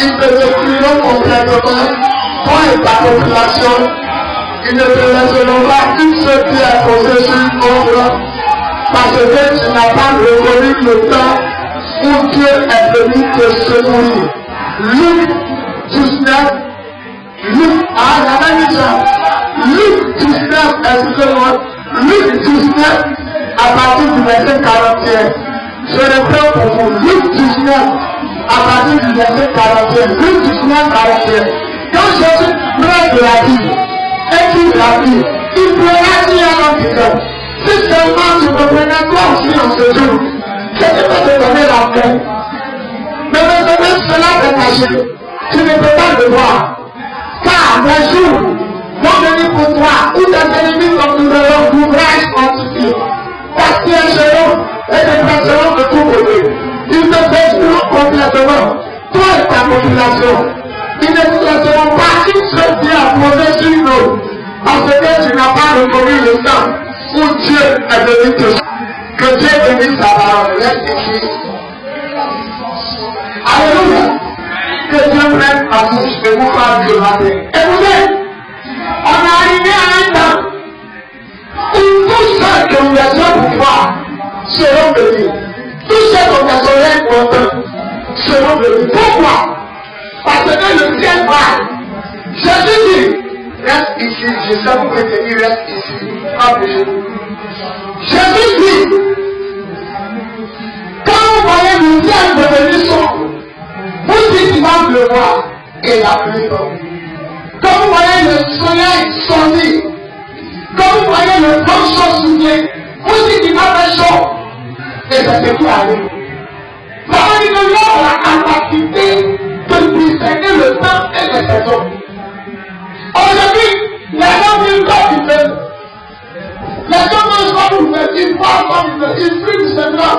ils te détruiront complètement, toi et ta population. Ils ne te laisseront pas une seule pierre posée sur une autre, parce que tu n'as pas reconnu le temps où Dieu est venu te secourir. Luc 19, Luc 19, excusez-moi, Luc 19, à partir du verset 41. Je reprends pour vous, Luc 19, à partir du verset 41. Luc 19, 41. Quand Jésus prend de la vie, et qu'il la vie, il prendra qui a l'antidote. Si seulement tu me prenais toi aussi en ce jour, je ne peux te donner la paix. Mais maintenant cela est caché. Tu ne peux pas le voir. Car les jours vont venir pour toi, où tes ennemis t'entoureront d'ouvrages fortifiés. Parce qu'ils chercheront et te presseront de tous côtés. Ils te détruiront complètement, toi et ta population. Ils ne te laisseront pas une seule pierre posée sur une autre, parce que tu n'as pas reconnu le temps où Dieu est venu te sauver. Que Dieu bénisse ta parole. Reste ici. Alléluia. Que Dieu prenne à bouche et vous fasse le matin. Écoutez, on est arrivé à un temps où tous ceux que nous laissons pouvoir seront bénis. Tous ceux qu'on a sonné contents seront bénis. Pourquoi? Parce que le ciel va. Jésus dit, reste ici, je sais vous retenir, reste ici. Empêchez-vous. Jésus dit, quand vous voyez le ciel devenir sombre, vous dites qu'il va pleuvoir et la pluie tombe. Quand vous voyez le soleil sortir, quand vous voyez le vent chaud souffler, vous dites qu'il va faire chaud et ça se peut aller. Parce que l'homme a la capacité de discerner le temps et les saisons. Aujourd'hui, les gens vivent comme ils veulent. Les gens mangent comme ils veulent, ils parlent comme ils veulent, ils fument seulement,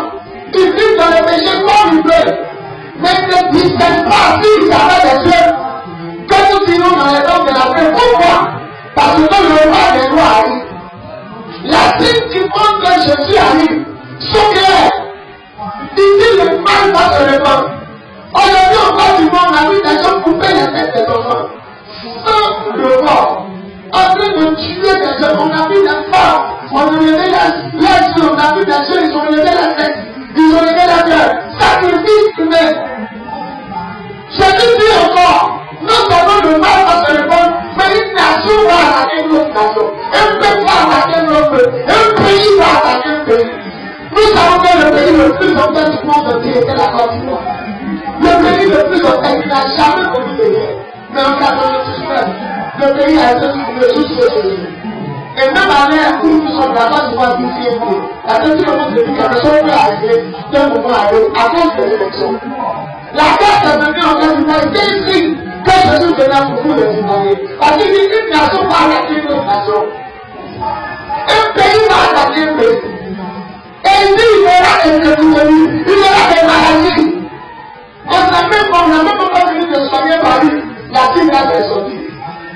ils vivent dans le péché comme ils veulent. Mais ils ne discernent pas s'ils avaient des yeux. Comme nous disons dans les temps de la paix. Pourquoi? Parce que le roi des rois arrive. La signe qui montre que Jésus arrive sont clairs. Il dit le mal va se répandre. Aujourd'hui, au bas du monde, on a vu des gens couper les têtes des enfants. Le roi, en train de tuer des gens, on a vu des femmes, on a levé les yeux, on a vu des yeux, ils ont levé la tête, ils ont levé la tête, sacrifice humain. Jésus dit encore, non seulement le mal va se répandre, mais une nation va attaquer une autre nation, un peuple va attaquer un autre peuple, un pays va attaquer un pays. Nous savons que le pays le plus ancien du monde entier était la Côte d'Ivoire. Le pays le plus ancien qui n'a jamais connu de guerre. Mais en 1996, le pays a été sous Jésus. Et même à l'ère où nous sommes la Côte d'Ivoire d'ici et tout, la deuxième monde de la personne peut arriver d'un moment à l'autre à cause de l'élection. La guerre est venue en Côte d'Ivoire, c'est ici que Jésus venait pour vous les Ivoiriens. Parce qu'il dit une nation va attaquer une autre nation. Un pays va attaquer un pays. Et il dit il y aura des épidémies, il y aura des maladies. On n'a même pas fini de soigner Paris, la ville est sortie.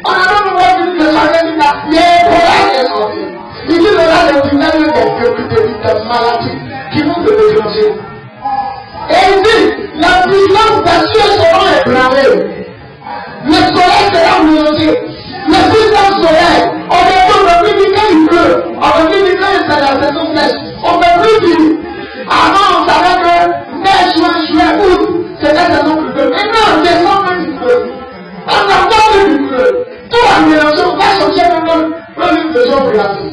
On n'a même pas fini de soigner l'Ebola est sorti. Il dit il y aura des épidémies, des maladies qui vont se déclencher. Et il dit la puissance des cieux sera ébranlée. Le soleil sera menacé. Le puissant soleil, on ne peut plus dire qu'il pleut, on ne peut plus dire que c'est la saison sèche. On ne peut plus dire. Avant, on savait que mai, juin, août, c'était la saison pluvieuse. Maintenant, en décembre, il pleut. En octobre, il pleut. Tout a mélangé, on va changer le livre de Jean Brésil.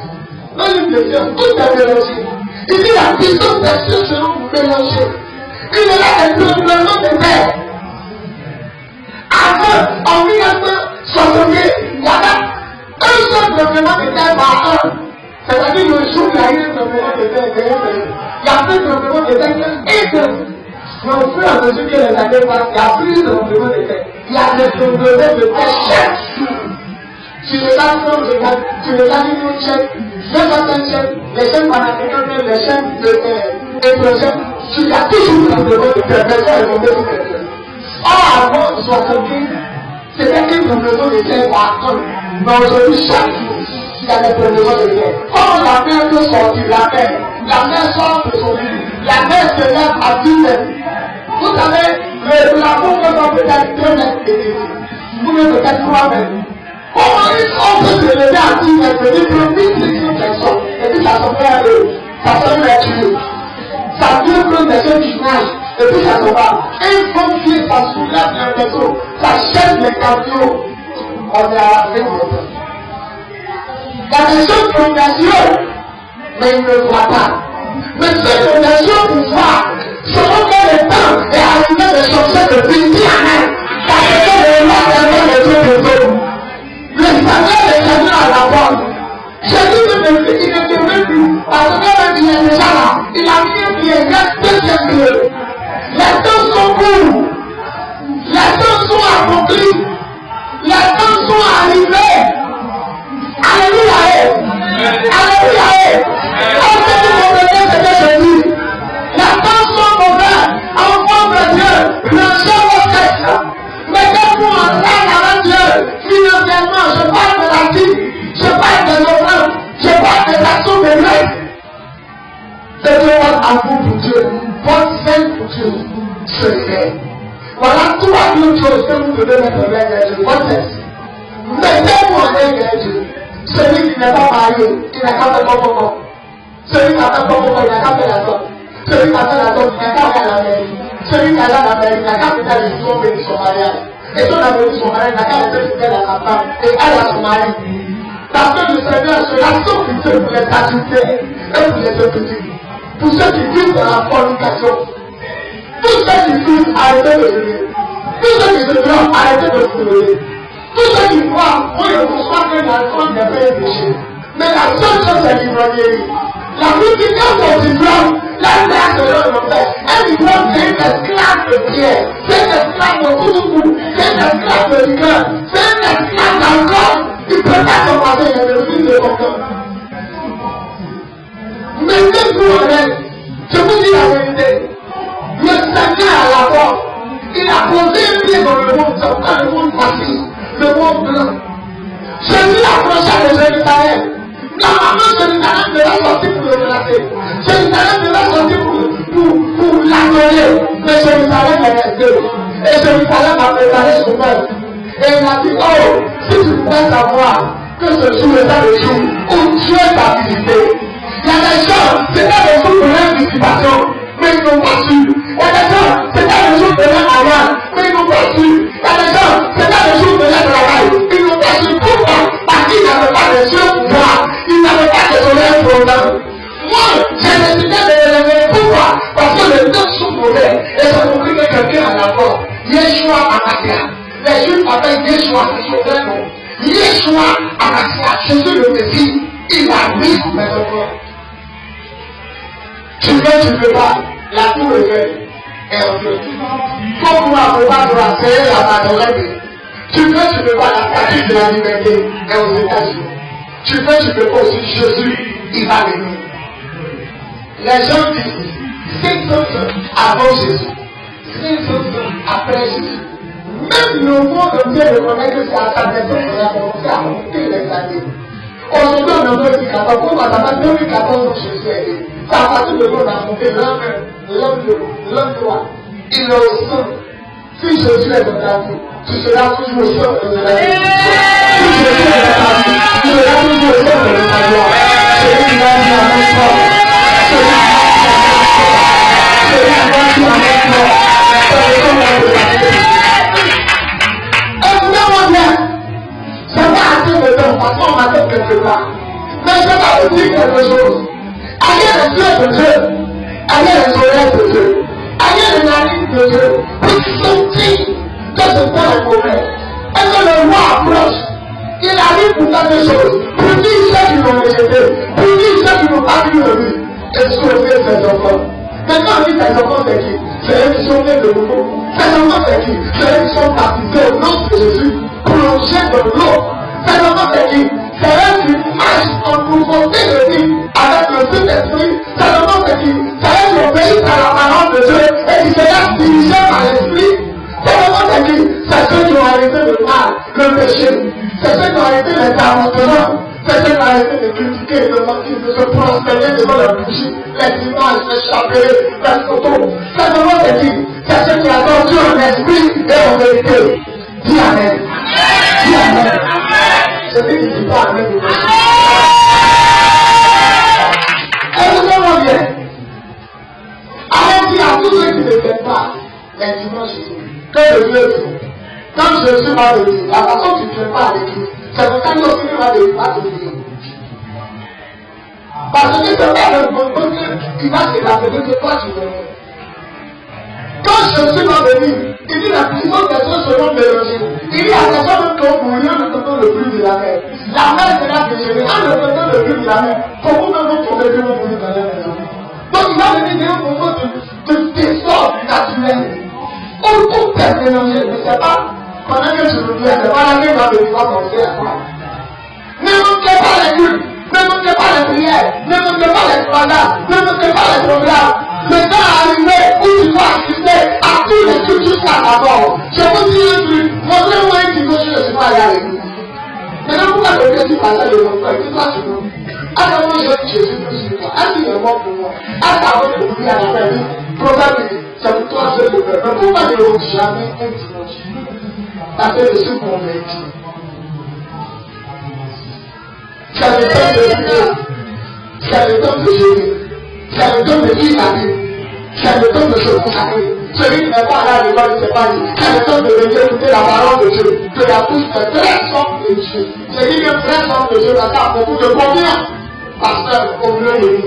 Le livre de Jean, tout est mélangé. Il dit la puissance des cieux seront mélangées. Il est là des peuplements de terre. Avant, en 1960, il y avait un seul peuplement de terre par an. C'est-à-dire le jour où il y a eu un peuplement de terre, il y a plus de peuplement de terre et de. Mais au fur et à mesure que les années passent, il y a plus de peuplement de terre. Il y a des peuplements de terre chaque jour. Tu regardes comme tu regardes une chaîne, certaines chaînes, les chaînes panafricaines, les chaînes étrangères, il y a toujours un peuplement de terre, mais ça est tombé sur les terres. Or, avant 70, c'était un peuplement de terre par an. Mais aujourd'hui, chaque jour, il y a des peuplements de terre. Comme la mer peut sortir, la mer sort de son lit, la mer se lève à 10 mètres. Vous savez, la pompe peut-être 2 mètres de défi. Ou même peut-être 3 mètres. Comment on peut se lever à 10 mètres de défi pour 1000 personnes? Et puis ça s'en fait ça s'en fait tuer. Ça vient prendre des gens qui nagent. Et puis ça s'en va. Un pompier, ça soulève un vaisseau. Ça jette les camions. On est à la fin de l'autre. Il y a des gens qui ont des yeux, mais ils ne voient pas. Mais ceux qui ont des yeux pour voir, selon que le temps est arrivé de sortir de petit à main, parce que le roi est les yeux des autres. Le salaire est jamais à la porte. J'ai dit que il ne peut même plus, parce que il est déjà là. Il a mis un pied, il reste 2e pied. Les temps sont courts. Les temps sont accomplis. Les temps sont arrivés. Alléluia. Alléluia. On sait que mon bébé c'était Jésus. Les temps sont mauvais. Enfants de Dieu, lancez vos textes. Mettez-vous en lien avec Dieu. Financièrement, je parle de la vie. Je parle de l'honneur. Je parle des actions de l'aide. C'est votre amour pour Dieu. Votre zèle pour Dieu. Se fait. Voilà 3 choses que vous devez mettre en lien avec Dieu. Votre texte. Mettez-vous en lien avec Dieu. Celui qui n'est pas marié, il n'a qu'à faire bon. Celui qui a fait bon, il n'a qu'à faire la sorte. Celui qui a fait la sorte, il n'a qu'à faire la mairie. Celui qui a la mairie, il n'a qu'à faire les jours bénis son mariage. Et son a béni son mariage, il n'a qu'à faire fidèle à sa femme et elle à son mari. Parce que le Seigneur sera sacrifié pour les adultères et pour les petits. Pour ceux qui vivent dans la fornication. Tous ceux qui vivent, arrêtez de vivre. Tous ceux qui se droguent, arrêtez de se lever. Tous ceux qui croient, on ne conçoit que dans le fond des vrais péchés. Mais la seule chose, c'est l'ivrognerie. La multiplication du blanc, la grâce de l'homme fait. Un ivrogne, c'est une esclave de pierre. C'est une esclave de tout. C'est une esclave de liqueur. C'est une esclave d'alcool. Il ne peut pas se passer, il y a le fils de mon corps. Mettez-vous en aide. Je vous dis la vérité. Le Seigneur à la porte. Il a posé un pied dans le monde, dans le monde facile. Le monde blanc. Jésus approcha de Jérusalem. Normalement, Jérusalem devait sortir pour le menacer. Jérusalem devait sortir pour l'adorer. Mais Jérusalem est resté. Et Jérusalem a préparé son peuple. Et il a dit, oh, si tu pouvais savoir que ce jour est le jour où Dieu t'a visité. Il y a des gens, c'était le jour de leur visitation, mais ils n'ont pas su. Il y a des gens, c'était le jour de leur avoir, mais ils n'ont pas su. Il y a des gens, c'était le jour de leur travail, ils n'ont pas su. Pourquoi? Parce qu'ils n'avaient pas les yeux pour voir, ils n'avaient pas les oreilles pour entendre. Moi, j'ai décidé de les lever. Pourquoi? Parce que les deux sont mauvais. Et j'ai compris que quelqu'un a d'abord Yeshua Amasia. Les Juifs appellent Yeshua, c'est son vrai nom. Yeshua Amasia, Jésus le Messie, il a mis mes enfants. Tu ne peux pas, la tour est faite. Et on peut. Pour pouvoir la serrer la main. Tu peux pas, la statue de la liberté est aux États-Unis. Tu peux pas aussi, Jésus, il va venir. Les gens disent, 500 ans avant Jésus, 500 ans après Jésus. Même le monde entier reconnaît que c'est à sa personne qu'on a commencé à monter les années. Aujourd'hui, on a 2014, pourquoi ça va 2014 Jésus est né. Ça a parti de l'homme a monté l'homme droit. Il est au sang. Si Jésus est dans ta vie, tu seras toujours au sang de la vie. Si Jésus est dans ta vie, tu seras toujours au sang de ta gloire. Jésus va dire à mon corps. Parce qu'on m'a fait quelque part. Mais je vais vous dire quelque chose. Ayez les yeux de Dieu. Ayez les oreilles de Dieu. Ayez les narines de Dieu. Pour sentir que ce temps est mauvais. Et que le roi approche. Il arrive pour faire des choses. Pour dire ceux qui l'ont rejeté. Pour dire ceux qui n'ont pas vu de lui. Et sauver ses enfants. Maintenant on dit ses enfants c'est qui? C'est eux qui sont nés de nouveau. Ses enfants c'est qui? C'est eux qui sont baptisés au nom de Jésus. Plongés dans l'eau. C'est vraiment c'est qui? C'est eux qui marchent en nouveauté de vie avec le Saint-Esprit. C'est vraiment c'est qui? C'est eux qui obéissent à la parole de Dieu et qui se laissent diriger par l'Esprit. C'est vraiment c'est qui? C'est ceux qui ont arrêté le mal, le péché. C'est ceux qui ont arrêté les avortements. C'est ceux qui ont arrêté de critiquer, de se prosterner devant la bougie, les images, les chapelets, les photos. C'est vraiment c'est qui? C'est ceux qui adorent Dieu en esprit et en celui qui vit pas avec nous. Écoutez-moi bien. Alors dit à tous ceux qui ne viennent pas, les dimanches, que le Dieu est. Quand Jésus va venir, la façon que tu ne fais pas avec lui, c'est le temps aussi qu'il va venir. Parce que c'est pas le bon Dieu qui va se rappeler que toi tu veux. Quand Jésus va venir, il dit la puissance des choses seront mélangées. Il dit à la personne que vous voulez le temps le plus de la mer. La mer sera déchirée. En le temps le plus de la mer, comment nous pouvons Dieu vous dans la maison? Donc il va venir dire pour vous de désordre naturel. On peut faire mélanger, mais c'est pas pendant que je vous dis, c'est pas la même qui va penser à quoi. Ne manquez pas les cultes, ne manquez pas les prières, ne manquez pas les croisades, ne manquez pas les programmes. Le temps est arrivé où tu vas assister à tous les cultes jusqu'à la mort. Je vous dis un truc, montrez-moi un petit peu, je ne suis pas allé avec vous. Maintenant, pourquoi le Dieu dit pas ça de mon frère? Dis-toi sur nous. Attends-moi, Jésus sur toi. Est-ce qu'il est mort pour moi? Est-ce qu'avant de vous dire à la fin, programme, c'est pour toi, je le fais. Mais pourquoi ne le jamais un dimanche? Parce que je suis convaincu. C'est le temps de Dieu. C'est le temps de Jésus. C'est le temps de vivre la vie. C'est le temps de se consacrer. Celui qui n'est pas là devant ne sait pas lui. C'est le temps de venir écouter la parole de Dieu. Que la bouche est très sorte de Dieu. C'est dit que très sorte de Dieu parce qu'à beaucoup de combien? Pasteur, au milieu de nous.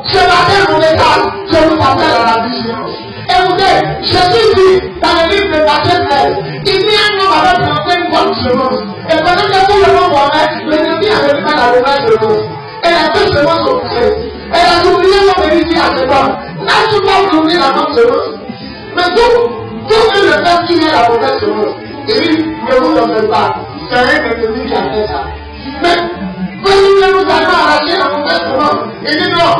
Ce matin, mon message, je vous appelle à la vigilance. Écoutez, Jésus dit dans le livre de Matthieu 13, il dit un homme avait planté une bonne semence. Et pendant que tout le monde dormait, l'ennemi avait fait la mauvaise semence. Et les deux semences ont poussé. Et les ouvriers ont venu dire à cet homme, n'as-tu pas planté la bonne semence? Mais tout le fait qu'il y ait la mauvaise semence. Il dit, ne vous en faites pas. C'est un ennemi qui a fait ça. Mais, venez nous allons arracher la mauvaise semence. Il dit non.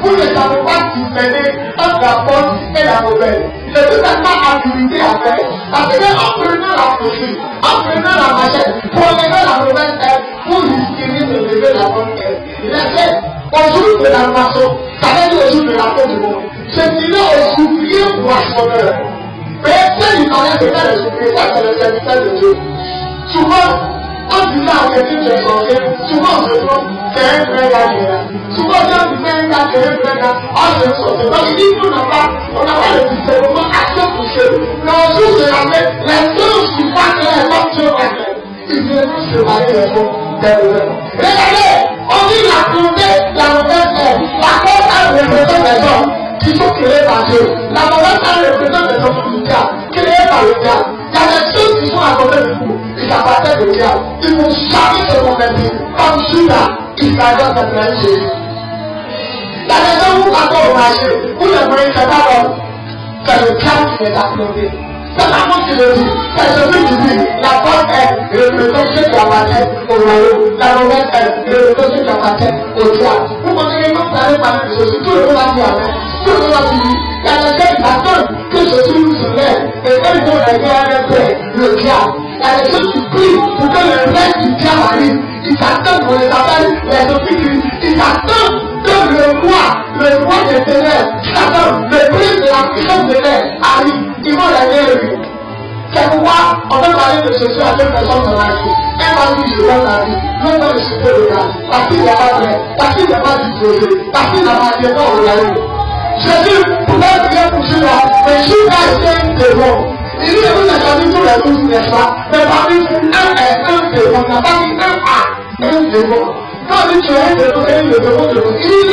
Vous ne savez pas discerner entre la bonne et la mauvaise. Ne vous êtes pas habilité à faire. Parce qu'en prenant la faucille, en prenant la machette, pour lever la mauvaise herbe, vous risquez de lever la bonne herbe. Laissez, au jour de la moisson, ça va être au jour de la fin du monde. Je dirais aux ouvriers moissonneurs. Personne ne parlait de faire les ouvriers, ça c'est le serviteur de Dieu. Souvent, on dit ça à quelqu'un qui est changé, souvent on se trompe, c'est un vrai gars. Souvent, quand tu fais un gars qui est un vrai gars, on se trompe. Donc il dit qu'on n'a pas le discernement à se toucher. Mais au jour de la paix, les choses qui passent les hommes Dieu va faire. Ils viennent se marier les hommes derrière. Regardez, on dit la bonté, la mauvaise herbe. La bonne herbe représente les hommes qui sont créés par Dieu. La mauvaise herbe représente les hommes du diable, créés par le diable. Il y a des choses qui sont à côté de vous. Ils appartiennent au diable. Ils ne vont jamais se convertir. Comme Judas, Israël s'est trahi Jésus. Il y a des gens qui vous attendent au marché. Vous ne voyez pas l'homme. C'est le diable qui les a plantés. C'est la chose qui le dit. C'est celui qui dit la bonne herbe représente ceux qui appartiennent au royaume. La mauvaise herbe représente ceux qui appartiennent au diable. Vous pensez que quand vous allez parler de Jésus, tout le monde va dire amen. Tout le monde va dire il y a des gens qui attendent que Jésus nous soulève. Et quand ils vont régler avec le diable. Il y a des gens qui prient pour que le reste du diable arrive. Ils attendent qu'on les appelle les officiers. Ils attendent que le roi des ténèbres, Satan, le prince de la puissance de l'air, arrive. Ils vont régler lui. C'est pourquoi on peut parler de Jésus à deux personnes dans la vie. Un va dire je donne la vie, l'autre va le souper le gars. Parce qu'il n'est pas vrai, parce qu'il n'est pas disposé, parce qu'il n'a pas été au royaume. Jésus pouvait prier pour Judas, mais Judas était un démon. Il dit que vous avez choisi tous les 12, n'est-ce pas? Mais parmi vous, un démon, n'a pas dit un démon. Quand il dit tu es un démon, il dit le démon. Il dit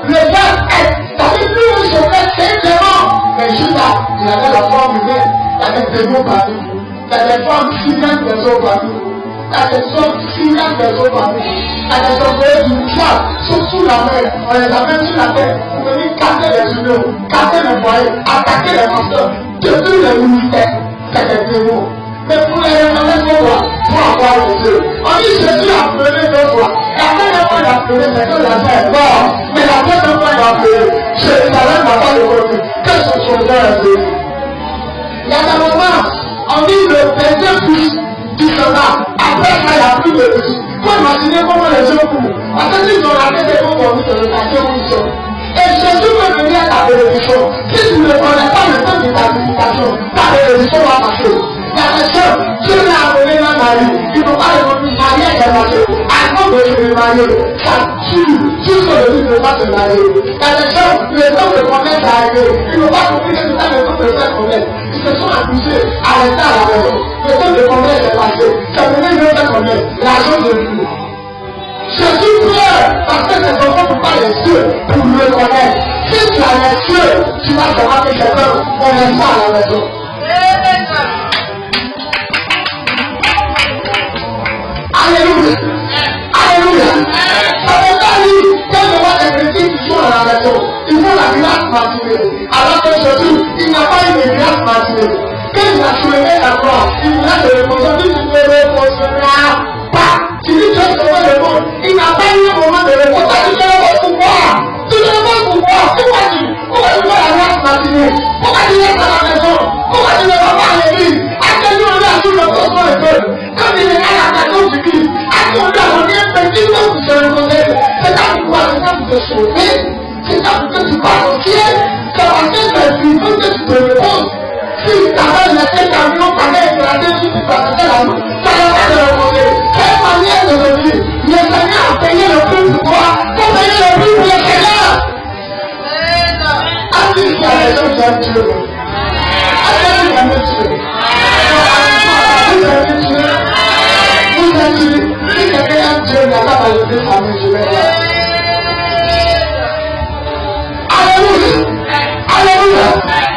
le verbe est. Ça veut dire que je fais c'est un démon. Mais Judas, il avait la forme humaine, il y a des démons parmi vous. Il y a des formes humaines des autres parmi vous. Il y a des formes humaines des autres parmi vous. Il y a des employés du diable, sous la mer, on les amène sur la terre pour venir casser les humains, casser les foyers, attaquer les pasteurs, détruire les ministères, c'est des démons. Mais pour les remettre au roi, pour avoir le Dieu. On dit Jésus a appelé deux fois. La première fois il a appelé, c'est que la terre est morte. Mais la deuxième fois il a appelé, Jérusalem n'a pas de revenu. Que son sauveur est venu. Il y a des moments, on dit le deuxième fils du soldat, après ça il n'y a plus de fils. Vous imaginez comment les gens courent. Parce que s'ils ont raté des bons pour nous de le cacher où ils sont. Et Jésus peut venir à ta bénédiction. Si tu ne connais pas le temps de ta visitation, ta bénédiction va passer. Il y a des gens, Dieu marier, ça tue juste le but de ne pas se marier. Car les gens, le temps de promesse est arrivé, ils n'ont pas compris que c'est ça le temps de faire promesse. Ils se sont accusés à rester à la maison. Le temps de promesse est passé. Ça veut dire que faire promesse, l'argent de Dieu. Je suis fier parce que ces enfants n'ont pas les yeux pour me connaître. Si tu as les yeux, tu vas savoir que c'est eux, on reste pas à la maison. Alléluia. Alléluia. Ça veut pas dire quand je vois des chrétiens qui sont à la maison, ils font la grâce matinée. Alors que Jésus, il n'a pas eu de grâce matinée. Quand il a soulevé la croix, il a de reposer, tu ne reposeras pas. Tu dis que tu as sauvé le monde. Il n'a pas eu un moment de repos. Tu ne le vois pourquoi? Tu ne le vois pourquoi? Pourquoi tu vois la grâce matinée? Pourquoi tu restes à la maison? Pourquoi tu ne vas pas à l'église? Actuellement, on a tout le besoin de Dieu. Quand il est à la maison du Christ, actuellement, on est un petit peu pour se reconnaître. C'est ça pour quoi? C'est ça pour te sauver. C'est ça pour que tu passes au ciel. C'est parce que tu es vivant que tu te reposes. Si tu avais laissé le camion pareil éclater sur tu passais la route, ça ne va pas te reconnaître. C'est une manière de revenir. Le Seigneur a payé le prix pour toi. Faut payer le prix pour le Seigneur. Est-ce qu'il y a des gens qui aiment Dieu? Est-ce que tu aimes Dieu? Vous aimez Dieu? Vous aimez Dieu? Si quelqu'un aime Dieu, il n'a pas ajouté sa main, je vais voir. Alléluia! Alléluia!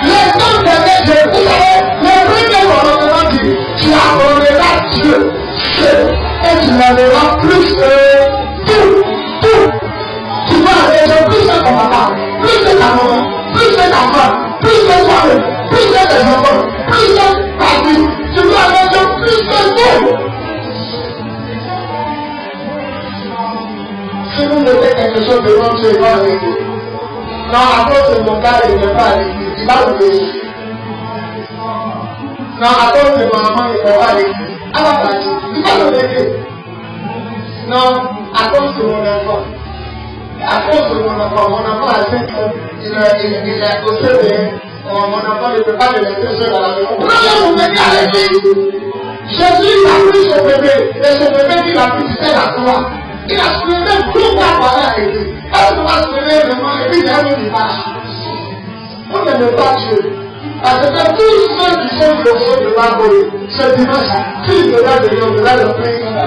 Les hommes d'aimer Dieu, vous savez, le premier commandement dit, tu adoreras Dieu seul et tu l'aimeras plus que tout. Tu vois, les gens plus que ton papa, plus que ta maman, plus que ta femme, plus que toi-même, plus que tes enfants, plus que ta vie. Tu dois aimer Dieu plus que tout. Si vous mettez quelque chose devant Dieu, il va arrêter. Non, à cause de mon gars, il n'est pas à l'église, il va obéir. Non, à cause de ma maman, il n'est pas à l'église, elle va partir, il va obéir. Non, à cause de mon enfant. À cause de mon enfant a 5 ans, il est au CDE, mon enfant ne peut pas le laisser seul à la maison. Pourquoi vous venez à l'église? Jésus a pris son bébé, et ce bébé il a pris la croix. Il a soulevé tout pour aller à l'église. Est-ce qu'on va soulever le nom et puis il y a un dimanche? On n'aime pas Dieu. Parce que tous ceux qui sont blessés de l'Angolé, ce dimanche, s'ils devraient venir, on devrait leur prier comme ça.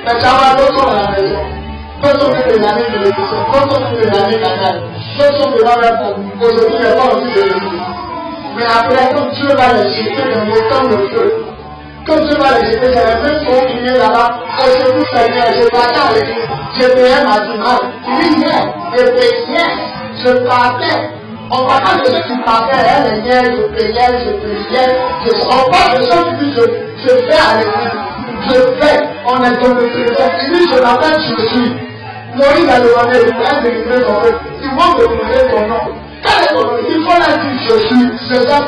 Mais ça va d'autres à la maison. D'autres ont des années de l'église. D'autres ont des années canal. D'autres sont devant leur femme. Aujourd'hui, les gens aussi de l'église. Mais après, quand Dieu va les jeter dans le temps de feu, quand Dieu va les jeter, c'est les mêmes sont qui viennent là-bas. Et je vous Seigneur, je partais à l'église. Je payais ma dimanche. Il dit, je payais. Je partais. On ne parle pas de ceux qui partaient, je priais. On parle de ceux qui disent, je fais à l'église. Je fais. On est dans le présent. Il dit, je m'appelle Jésus. Moïse a demandé, il va délivrer son peuple. Ils vont délivrer ton nom. Il faut la dire je suis présent.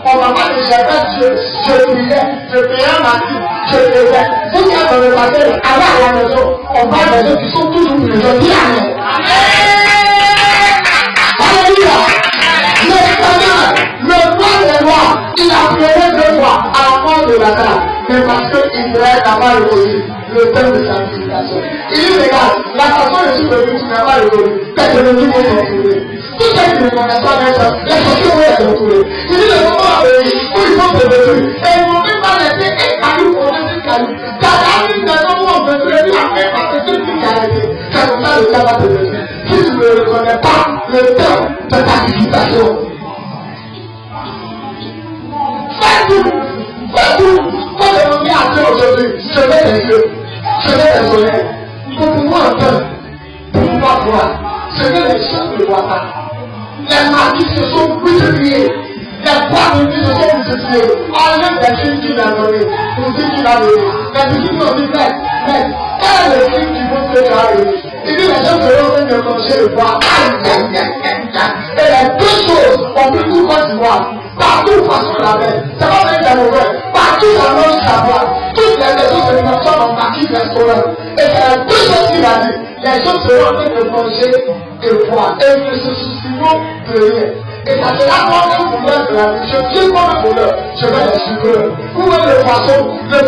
On ne va pas te chercher Dieu. Je priais, je payais ma vie, je faisais. Vous qui êtes dans le matin, allez à la maison. On parle de ceux qui sont toujours présents. Dis Amen. Alléluia. Le Seigneur, le roi des rois, il a prié 2 fois à la mort de la dame. Mais parce qu'Israël n'a pas reconnu le temps de sanctification. Il dit, regarde, la façon de suivre le but, tu n'as pas reconnu. Personne ne dit qu'on s'en trouver. Tout ce qui ne connaît pas même ça, les choses vont être retrouvées. Il dit, le moment a venu où ils vont se lever. Et ils ne vont même pas laisser un caillou pour un petit caillou. Car la vie d'un homme où on peut se lever après parce que c'est lui qui a arrêté. C'est comme ça le diable va te lever. Si tu ne reconnais pas le temps de sanctification, fais tout. Quand je me mets à Dieu aujourd'hui, je vais les yeux, je vais les oreilles, pour pouvoir entendre, pour pouvoir voir. Je vais les choses ne voient pas. Les maladies se sont multipliées, les poids de vie se sont multipliés. Enlève les signes qu'il a donnés, pour dire qu'il a donné. Les disciples ont dit, mais, quel est le signe qui vous fait arriver? Il dit, les gens seront en train de manger le bois. Et les 2 choses, on peut tout voir du bois. Partout, façon la mer. Ça va mettre des mauvais. Partout, ça mange savoir. Toutes les maisons se transforment en maquis restaurant. Et c'est les 2 choses qu'il a dit. Les gens seront en train de manger et boire. Et ils ne se soucieront de rien. Et ça sera moi-même pour moi de la vie. Je dis moi pour eux, je vais les suivre. Vous voyez le poisson est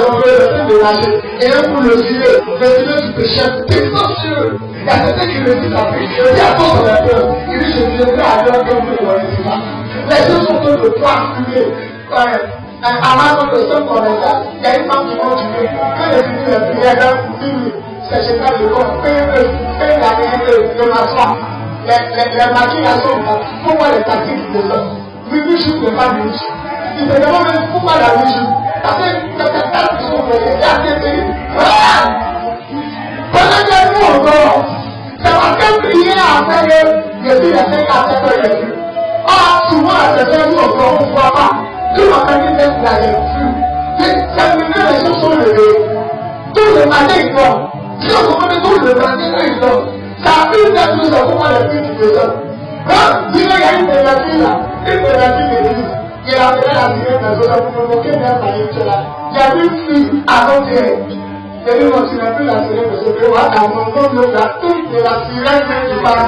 enlevé le fait de nager. Et un coup le filet du péché, c'est précieux. Il y a quelqu'un qui le dit après. Il dit à toi son impeur. Il dit je viendrai à l'heure comme vous le voyez ça. Les deux sont de trois fumés. Avant de se connaître, il y a une femme qui va tuer. Quand les filles les prières d'un film, c'est génial de corps. Paye la vérité de ma foi. Les maquillations, pourquoi les tactiques de ça? Musique n'est pas musique. Il se demande même pourquoi la musique. Parce que quelqu'un qui sont venus, c'est assez terrible. Pendant que nous encore, c'est parce qu'elle priait à faire les filles, les filles à faire les filles. Or, souvent, à ces gens, nous encore, on ne voit pas. Tout le monde est dans les flux. C'est les choses sont levées. Tout le matin, ils dorment. Si on commence tout le matin, ils dorment. Ça a pris d'être nous avons pas les filles qui descendent. Il y a une de la fille là, une de la fille de l'église. Il a fait la fille de la pour provoquer même la fille là. Il y a une fille avant-hier. Et lui, on ne plus la sirène de ce que moi, dans mon nom de la toute de la sirène qui parle.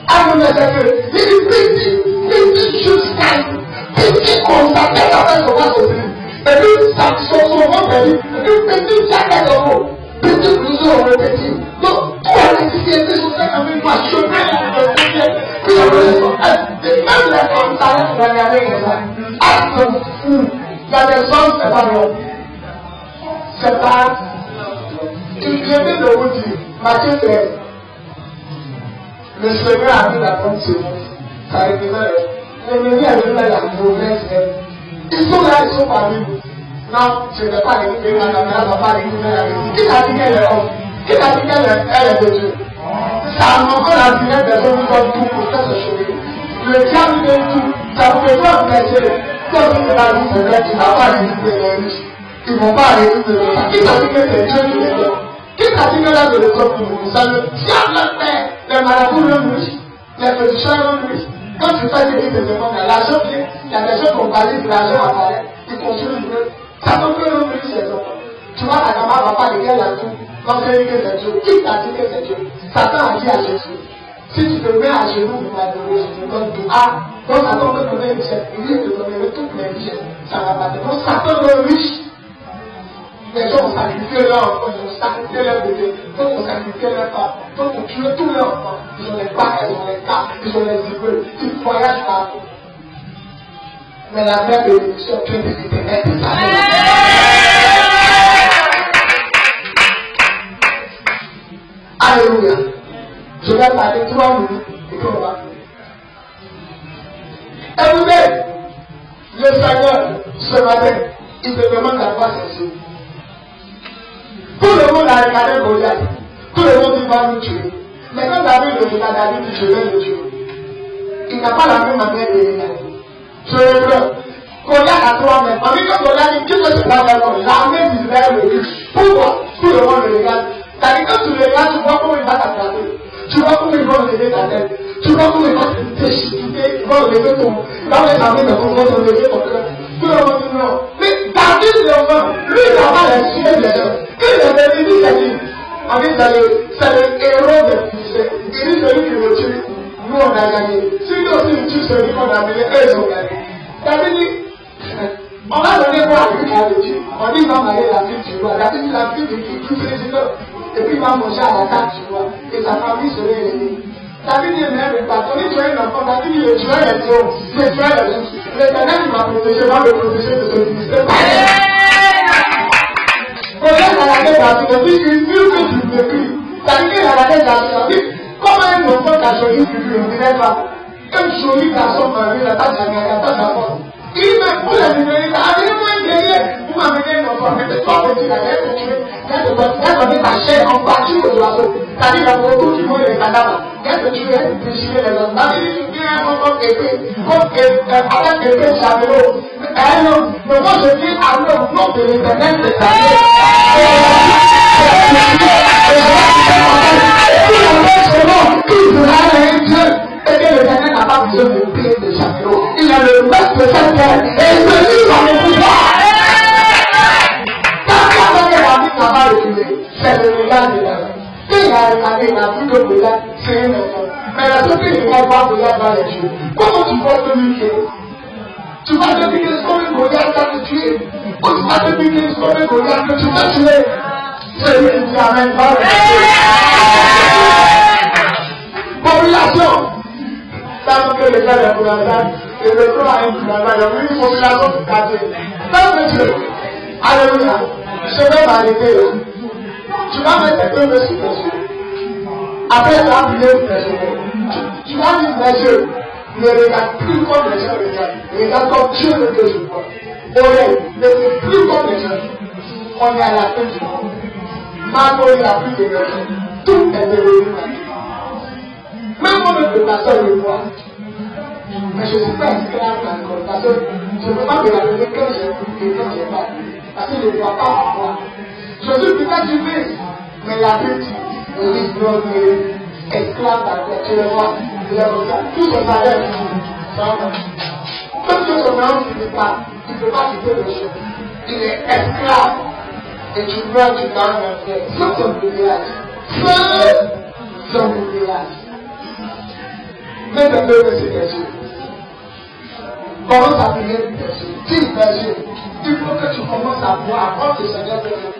Ah non, mais c'est que, il dit, petit jusqu'à, petit constaté avec son bras aussi. Et puis, ça son mot dit, une petite jaquette de mots, petit blouson, petit. Donc, tout a été fait sur ça avec moi, je vais même les femmes, ça reste dans la règle, ça. Acte fou. Il y a des hommes, c'est pas bon. C'est pas. Il vient de vous dire, Matthieu 13. Le Seigneur a vu la bonne séance. Ça représente. L'ennemi a vu la mauvaise haine. Ils sont là, ils sont parmi nous. Non, je ne vais pas l'écouter, madame, elle ne va pas l'écouter la vérité. Qui t'a dit qu'elle est homme? Qui t'a dit qu'elle est de Dieu? Ça a montré la finesse des hommes qui ont tout pour faire ce chemin. Le diable de tout, ça ne peut pas empêcher. Comme il a dit, c'est vrai, tu n'as pas réduit les riches. Ils ne vont pas réduire les riches. Qui t'a dit que c'est Dieu qui les donne? Qui t'a dit que là, de l'école pour vous? Ça le diable fait. Les marabouts le riches, les physiciens le riches. Quand tu fais des demandes, l'argent vient. Il y a des gens qui ont parlé de l'argent apparaît. Ils construisent une. Ça peut que le riche, c'est ça. Tu vois, la camarade va pas regarder la tout. Quand tu dis que c'est Dieu, qui t'a dit que c'est Dieu? Satan a dit à Jésus, si tu te mets à genoux pour m'adorer, je te donne tout. Ah, donc Satan peut donner une richesse. Il dit de donner toutes les richesses. Ça va pas donner. Donc Satan est riche. Les gens ont sacrifié leurs enfants, ils ont sacrifié leurs bébés, d'autres ont sacrifié leurs femmes, d'autres ont tué tous leurs enfants. Ils ont les bacs, ils ont les cas, ils ont les immeubles, ils voyagent partout. Mais la vraie bénédiction, Dieu est l'éternel de sa vie. Alléluia. Je vais parler 3 minutes et puis on va. Écoutez, le Seigneur, ce matin, il te demande à quoi c'est. Tout le monde a regardé Goliath. Tout le monde dit va nous tuer. Mais quand David le regarde, David dit je vais le tuer. Il n'a pas la même manière de regarder. Je regarde. Goliath a 3 mètres. Tandis que Goliath dit que c'est pas d'accord. L'armée d'Israël le dit. Pourquoi? Tout le monde le regarde. C'est-à-dire que tu le regardes, tu vois comment il va t'attraper. Tu vois comment il va lever ta tête. Tu vois comment il va te chiquiter. Il va lever ton. Il va les armées de ton ventre, lever ton cœur. Tout le monde dit non. Mais David le vent, lui il n'a pas les sujets des gens. Il est venu, c'est lui. En fait, c'est le héros de Philistins. Il dit celui qui le tue, nous on a gagné. Si nous aussi nous tue celui qu'on a amené, eux ils ont gagné. David dit, on va donner quoi à lui qui a le tué. On dit il va marier la fille du roi. David dit la fille de tout président. Et puis il va manger à la table du roi. Et sa famille serait élevée. David dit même pas. Tandis que tu es un enfant, David dit le tueur est trop. Le tueur est trop. L'Éternel qui m'a protégé va me protéger de ce ministère. Goliath a la tête David, depuis qu'il dit que tu me cries. C'est-à-dire qu'il a la tête David. Comme un enfant qui a choisi du lui, on ne dirait pas. Un joli garçon marié, il n'a pas d'enfant. Il me pour la numérique, amenez-moi un guerrier. Vous m'amenez un enfant, mais c'est pas petit, il a l'air de tuer. Il a donné ta chair en partie aux oiseaux. C'est-à-dire la photo qui voit les cadavres. Il a tué, déchiré les hommes. David dit, il y a un enfant épée, avec épée chameau. Mais moi je dis à l'homme, nom de l'Éternel de sa vie. Et que l'Éternel n'a pas besoin de payer de chameau. Il a le maître de cette terre et il se dit dans le pouvoir. Quand David n'a pas reculé, c'est le regard de David. Quand il a regardé, il a vu que Goliath, c'est un enfant. Mais la société ne va pas Goliath va les tuer. Comment tu vas communiquer? Tu vas deviner combien Goliath va te tuer. Ou tu vas deviner combien Goliath que tu vas tuer. C'est lui qui amène pas le population. Ça veut que les gars de Goliath et le plan a une Goliath, il y a une population qui casse. Ça veut dire, alléluia, je vais m'arrêter là. Tu vas mettre tes deux mains sur tes yeux. Après, tu vas plier tes yeux. Tu vas dire mes yeux. Ne regarde plus comme les gens regardent. Regarde comme Dieu le veut je vois. Oreille, ne regarde plus comme les gens. On est à la fin du monde. Maintenant, il n'y a plus de raison. Tout est devenu maintenant. Même moi, le pasteur le voit. Mais je ne suis pas esclave encore. Parce que je ne peux pas me la donner quand j'ai et quand je n'ai pas. Parce que je ne vois pas en moi. Je suis peut-être du Christ. Mais la Bible dit, esclave d'Allah, tu le vois, tout son salaire, comme que son âme ne peut pas quitter le chemin. Il est esclave. Et tu meurs, tu vas en enfer. Sans son village. Sans son village. Mets tes deux mains sur tes yeux. Commence à prier tes yeux. Dis tes yeux. Il faut que tu commences à voir avant que le Seigneur te réveille.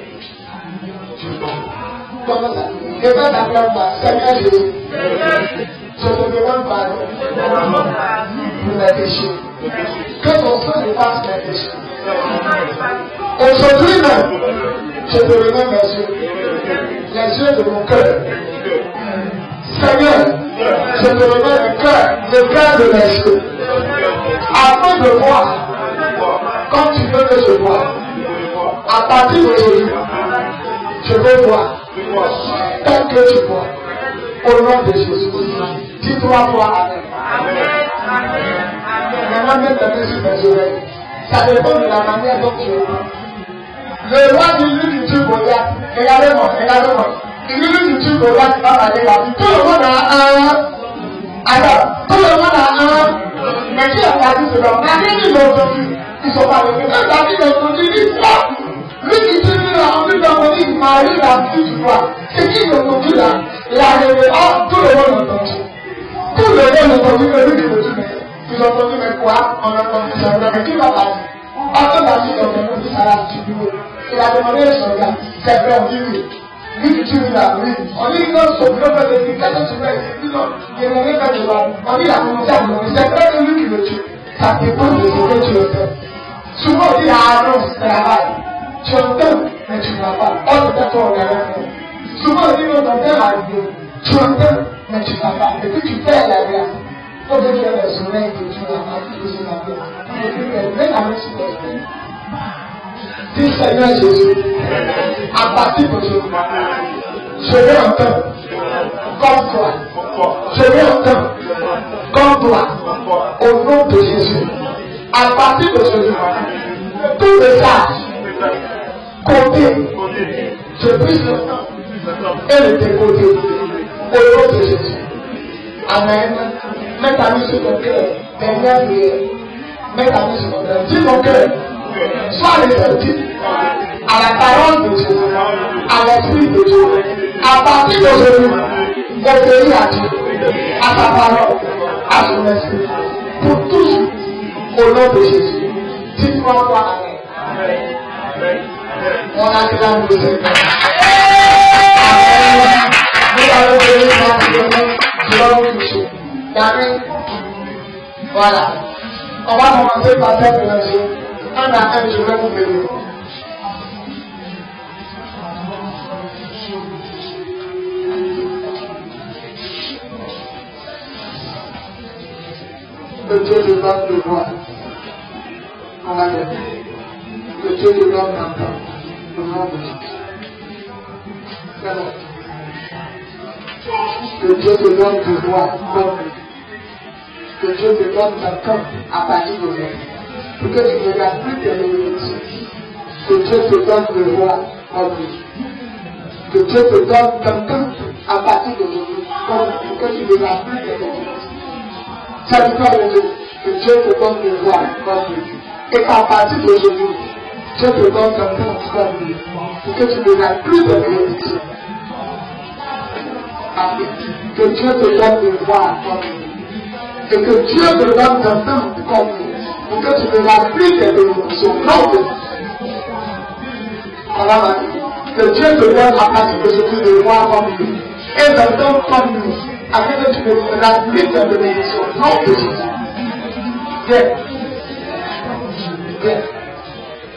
Commence à prier. Et va t'appeler par Seigneur Jésus. Je te demande pardon pour mes péchés. Que ton sang efface mes péchés. Aujourd'hui même, je te remets mes yeux. Les yeux de mon cœur. Seigneur, je te remets le cœur de mes yeux. Afin de voir comme tu veux que je vois. À partir d'aujourd'hui, je veux voir tel que tu vois. Au nom de Jésus. Dis-toi moi Amen. Maintenant, mets ta main sur mes oreilles. Ça dépend de la manière dont tu es. Le roi dit lui qui tue Goliath. Regardez-moi. Il lui qui tue Goliath va aller là. Tout le monde a un. Alors, tout le monde a un. Mais qui a pas dit cela? Mais qui l'ont entendu? Ils sont pas venus. Quand David a entendu, il dit quoi? Lui qui tue lui a envie d'envoyer Marie la fille du roi. C'est qui l'ont entendu là? Il a révélé. Oh, tout le monde a entendu. Tout le monde a entendu que lui qui le tue. Ils ont entendu mais quoi? On a entendu ça. Mais qui va parler? Après David a entendu ça là du bureau. Il a demandé à son gars. C'est vrai, on dit oui. Lui qui tue là, oui. On dit non, son bureau fait des trucs. Qu'est-ce que tu fais? Il dit non. Il n'a rien fait de mal. On dit il a commencé à mourir. C'est vrai que lui qui le tue. Ça dépend de ce que tu le fais. Souvent on dit la annonce travail. Tu entends, mais tu ne vas pas. Oh, c'est toi, on a rien fait. Souvent on dit non, ton père a arrivé. Tu entends, mais tu ne vas pas. Et puis tu fais la grâce. Faut que tu aies le sommeil que tu n'as pas pu se faire. Et puis mets la main sur tes pieds. Dis Seigneur Jésus, à partir d'aujourd'hui, je vais entendre comme toi. Je vais entendre comme toi. Au nom de Jésus. À partir d'aujourd'hui, tous les sages, côté, je prie le temps et le décoder. Au nom de Jésus. Amen. Mets ta main sur ton cœur. Dernière prière. Mets ta main sur ton cœur. Dis ton cœur. Sois réceptif à la parole de Dieu, à l'esprit de Dieu. À partir d'aujourd'hui, obéis à Dieu, à sa parole, à son esprit. Pour toujours, au nom de Jésus. Dis-moi toi Amen. On acclame le Seigneur. Amen. Nous allons venir dans le Seigneur. Je vais vous toucher. Amen. Voilà. On va commencer par cette leçon. Un à un, je vais vous bénir. Le Dieu de l'homme de voix. Amen. Le Dieu de l'homme d'entendre. Le nom de Jésus. Le Dieu de l'homme de voix. Le Dieu de l'homme d'entendre à partir d'aujourd'hui. Pour que tu ne regardes plus tes limites. Que Dieu te donne de voir comme lui. Que Dieu te donne quelqu'un à partir d'aujourd'hui. Pour que tu ne regardes plus tes limites. C'est pourquoi que Dieu te donne de voir comme lui. Et qu'à partir d'aujourd'hui, Dieu te donne quelqu'un comme lui. Pour que tu ne regardes plus tes limites. Que Dieu te donne de voir comme et que Dieu te donne de temps comme pour que tu ne remplis tes bénédictions. Non, que Dieu te donne à partir de ce que de voir comme lui et de temps comme lui afin que tu ne remplis tes bénédictions. Non, de Jésus. Viens. Viens.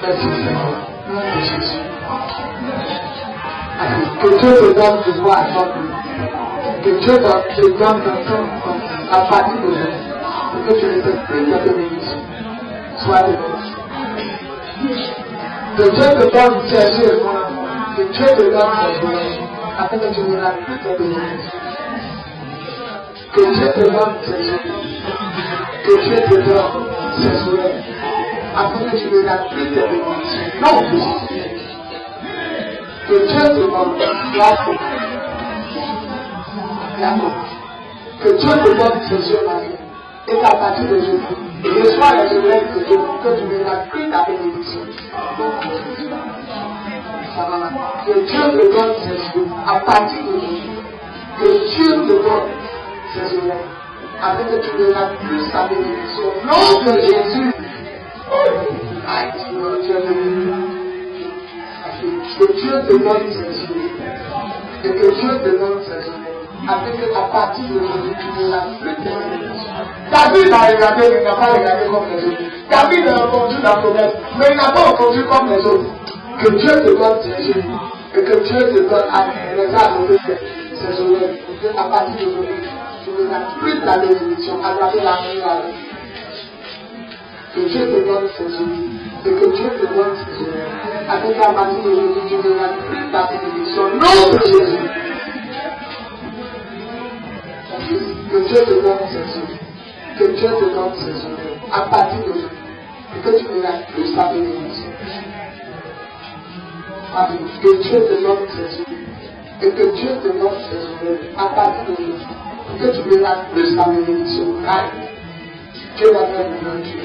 Merci Seigneur. Non, de Jésus. Que Dieu te donne de voir comme lui. Que Dieu te donne de temps à partir de aujourd'hui. Pour que tu ne t'exprimes de bénédiction. Sois béni. Que Dieu te donne tes yeux. Que Dieu te donne tes yeux. Afin que tu ne remplis plus tes bénédictions. Que Dieu te donne tes yeux. Que Dieu te donne tes yeux. Afin que tu ne remplis plus tes bénédictions. Non, que Dieu te donne que Dieu te donne ses yeux dans vie. Et qu'à partir de aujourd'hui, reçois les oreilles de Dieu pour que tu ne remplis plus ta bénédiction. Que Dieu te donne ses yeux à partir de aujourd'hui. Que Dieu te donne ses oreilles afin que tu ne remplis plus ta bénédiction. Non de Jésus. Aïe, Dieu que Dieu te donne ses yeux. Et que Dieu te donne ses oreilles. Afin qu'à partir de aujourd'hui, tu ne remplis plus ta bénédiction. David a regardé, il n'a pas regardé comme les autres. David a entendu la promesse, mais il n'a pas entendu comme les autres. Que Dieu te donne ses yeux et que Dieu te donne les armes de ses oreilles. Et qu'à partir d'aujourd'hui, tu ne remplis plus ta bénédiction. Alors la meilleure. Que Dieu te donne ses yeux et que Dieu te donne ses oreilles. Afin qu'à partir d'aujourd'hui, tu ne remplis plus ta bénédiction. Non de Jésus. Que Dieu te donne ses yeux. Que Dieu te donne ses oreilles à partir d'aujourd'hui. Et que tu ne remplis plus ta bénédiction. Que Dieu te donne ses yeux. Et que Dieu te donne ses oreilles à partir d'aujourd'hui. Et que tu ne remplis plus ta bénédiction. Dieu va faire une Dieu.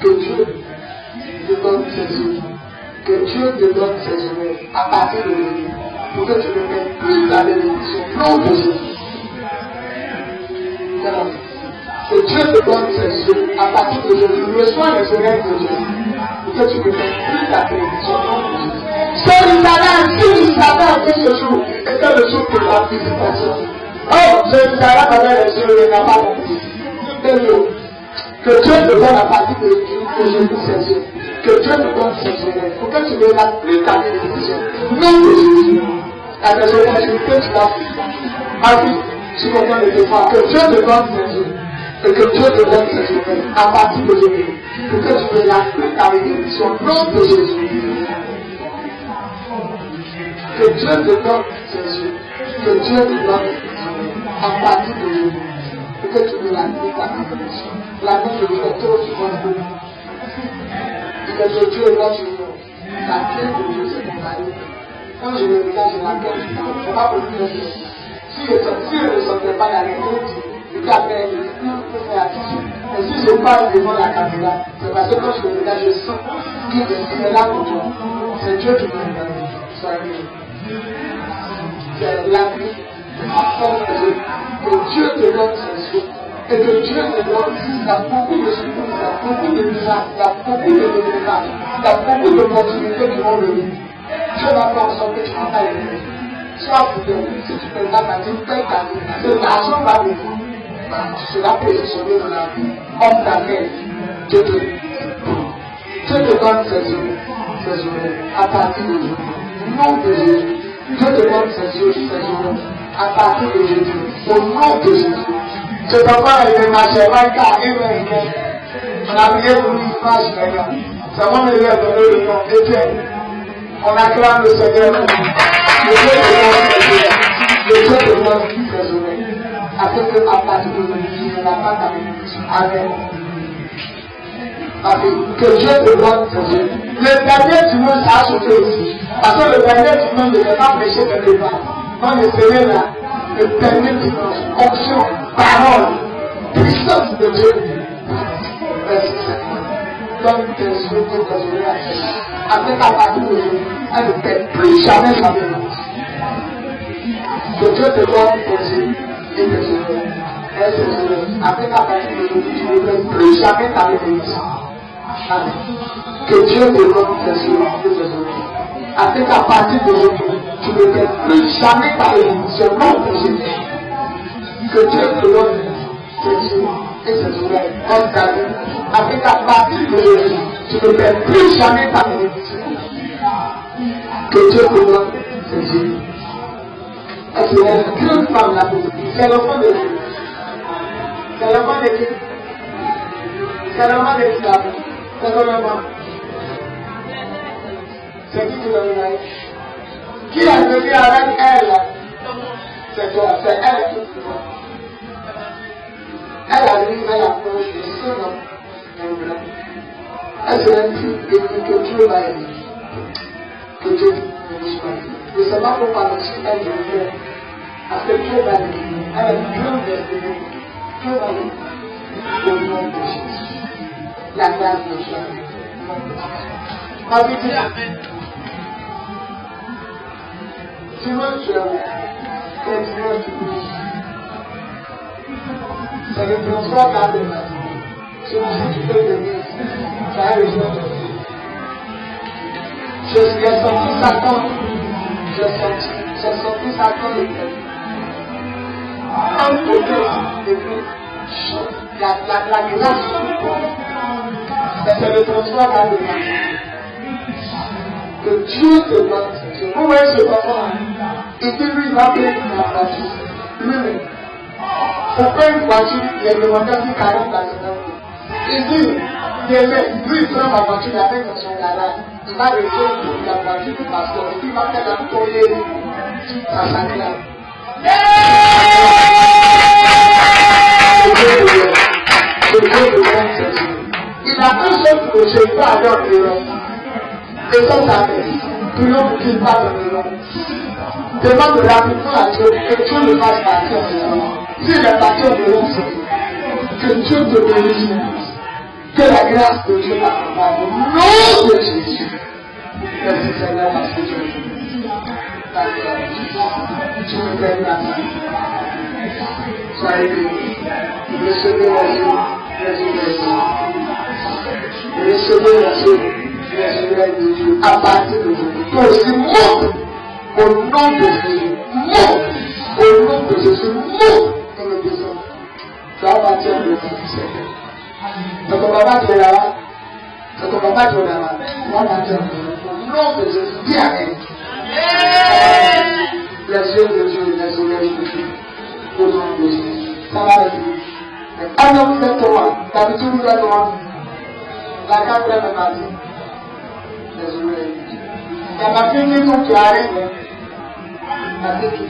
Que Dieu te donne ses yeux. Que Dieu te donne ses oreilles à partir d'aujourd'hui. Pour que tu ne remplis plus ta bénédiction. Non de Jésus. Que Dieu te donne ses yeux à partir d'aujourd'hui. Reçois les oreilles de Dieu. Pour que tu ne remplis plus ta bénédiction. Non de Jésus. Jérusalem fait ce jour était le jour de la visitation. Oh, Jérusalem avait les yeux, il n'a pas compris. Que Dieu te donne à partir de Jésus ses yeux. Que Dieu te donne ses yeux. Pour que tu ne remplis ta bénédiction. Non de Jésus. La oreilles, que tu vas faire. Tu comprends les efforts. Que Dieu te donne ses yeux. Et que Dieu te donne ses oreilles à partir de Jésus. Pour que tu ne remplis ta bénédiction. Non de Jésus. Que Dieu te donne ses yeux. Que Dieu te donne à partir de aujourd'hui. Et que tu ne remplis pas ta bénédiction. La main de Dieu est trop souvent. Et que Dieu est notre union. La clé de Dieu, c'est ton mari. Quand je le regarde, je l'appelle. Je ne sais pas pour lui dire. Si je ne sentais pas la réponse, je t'appelle, je peux faire attention. Mais si je parle devant la caméra, c'est parce que quand je le regarde, je sens qu'il est là pour moi. C'est Dieu qui me regarde. Soyez. C'est la vie, la force de Dieu. Que Dieu te donne ses yeux. Et que Dieu te donne, il y a beaucoup de secours, il y a beaucoup de miracles, il y a beaucoup de délivrances, il y a beaucoup d'opportunités qui vont venir. Dieu va faire en sorte que tu n'as pas aimé. Sois fidèle, si tu fais pas ta vie, fais ta vie. C'est l'argent va venir. Tu seras positionné dans la vie. Homme d'affaires, Dieu te donne ses yeux à partir de Jésus. Nom de Jésus. Dieu te donne ses yeux, à partir de Jésus. Au nom de Jésus. Je ne peux pas aller marcher, on a prié pour une image d'ailleurs. C'est moi qui lui ai donné le nom d'Étienne. On acclame le Seigneur. Le Dieu te donne ses oreilles. Afin que à partir de Jésus, tu ne vas pas ta bénédiction. Amen. Que Dieu te donne ses yeux. Le dernier dimanche a sauté aussi. Parce que le dernier dimanche ne peut pas prêcher quelque part. Quand le Seigneur là, le dernier dimanche, onction, parole, puissance de Dieu. Merci Seigneur. Donne tes yeux et tes oreilles à Seigneur. Afin qu'à partir d'aujourd'hui, elle ne perd plus jamais sa bénédiction. Que Dieu te donne aussi et que tu veux. Avec la partie de l'aujourd'hui, tu ne veux plus jamais t'arrêter. Que Dieu te donne tes souhaits. Avec la partie de l'aujourd'hui, tu ne veux plus jamais t'arrêter. C'est non possible. Que Dieu te donne tes souhaits et tes souhaits. Avec la partie de l'aujourd'hui, tu ne veux plus jamais t'arrêter. Que Dieu te donne tes souhaits. Est-ce qu'il y a une grande femme là? C'est l'enfant de Dieu. C'est l'enfant de Dieu. C'est l'enfant de Dieu. C'est ton enfant. C'est qui le donne? Qui a venu avec elle? C'est toi. C'est elle qui te donne. Elle a venu vers la porte de son nom. Est-ce qu'il y a une fille que Dieu va aider? Que Dieu te choisisse. Je ne sais pas pourquoi elle je veux. Parce que Dieu va aider. Elle a une grande destinée. Dieu va aider. Au nom de Jésus. La grâce de Dieu. Ma vie dit Amen. Tu veux Dieu. Que Dieu te bénisse. C'est le transfert de la vie. Si tu peux venir, ça a besoin de Dieu. Je suis sorti Satan. J'ai sorti Satan de tête. Un côté, et puis, la grâce c'est le transfert dans le monde. Que Dieu te donne. Vous voyez ce enfant, il dit lui, il va payer pour la voiture. Lui-même. Pourquoi une voiture, il est demandé si 40 ans. Il dit, lui, il prend ma voiture, il avait dans son garage. Il va rester la voiture du pasteur. Et puis il va faire la tournée. Ça s'acclame. Il a un seul projet, il va aller en Europe. Et ça, ça fait. Tout le monde qui parle de l'Europe. Demande rapidement à Dieu que Dieu le fasse partir en Europe. S'il est parti en Europe, que Dieu te bénisse. Que la grâce de Dieu t'accompagne. Au nom de Jésus. Merci Seigneur parce que tu es tu me donnes la main. Soyez bénis. Recevez la joie. Recevez la joie. À partir de Dieu. Toi aussi, monte au nom de Jésus. Monte au nom de Jésus. Monte dans le besoin. Tu vas partir de Dieu. C'est ton papa qui est là-bas. C'est ton papa qui est là-bas. Tu vas partir de Dieu. Au nom de Jésus. Dis Amen. Les yeux de Dieu, les oreilles de Dieu. Au nom de Jésus. Ça va être. Un homme fait toi. D'habitude, vous êtes toi. La quatrième est partie. Les oreilles. Il y a ma fille qui arrive. La fille qui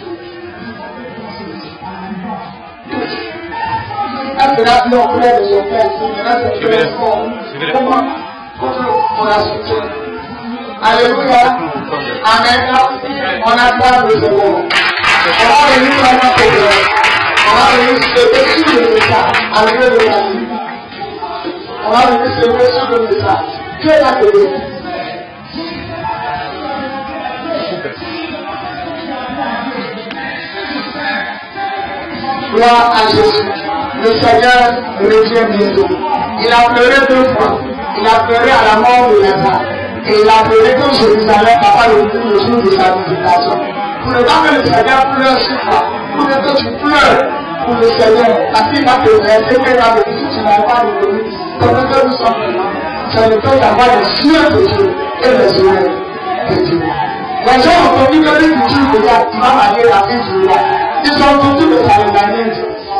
elle sera plus en colère de son père ici. Maintenant, c'est très fort. Comment on a soutenu? Alléluia. Amen. On a pas de secondes. On va venir dans notre problème. On va venir se lever sur le message. Alléluia. On va venir se lever sur le message. Dieu l'a donné. Gloire à Jésus. Le Seigneur revient bientôt. Il a pleuré 2 fois. Il a pleuré à la mort de Lazare. Et il a pleuré que Jérusalem n'a pas le jour de sa visitation. Pour ne pas que le Seigneur pleure sur toi, pour que tu pleures pour le Seigneur, parce qu'il va te laisser, qu'il va te dire, tu n'as pas de venir. Comme que nous sommes là, c'est le temps d'avoir les yeux de Dieu et les oreilles de Dieu. Les gens ont compris que lui, tu va marier la fille du roi. Ils ont compris que ça les amène.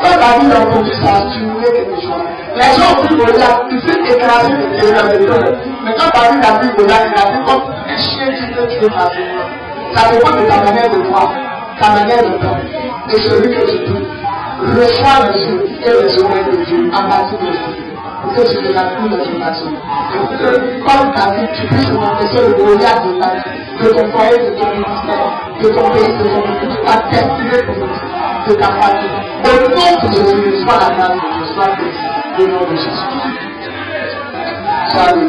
Quand David a compris ça, tu voulais quelque chose. Les gens ont pris Goliath, ils s'est écrasé de Dieu dans les deux. Mais quand David a pris Goliath, il a pris comme un chien qui peut tuer ma vie. Ça dépend de ta manière de voir, ta manière de voir. Et celui que tu pries, reçois les yeux et les oreilles de Dieu à partir de aujourd'hui. Pour que tu ne l'as plus de ton nation. Et pour que, comme David, tu puisses empêcher le Goliath de ta vie, de ton foyer, de ton ministère, de ton pays, de ta destinée de ta famille. Au nom de Jésus, sois la grâce de Dieu, sois le nom de Jésus. Salut.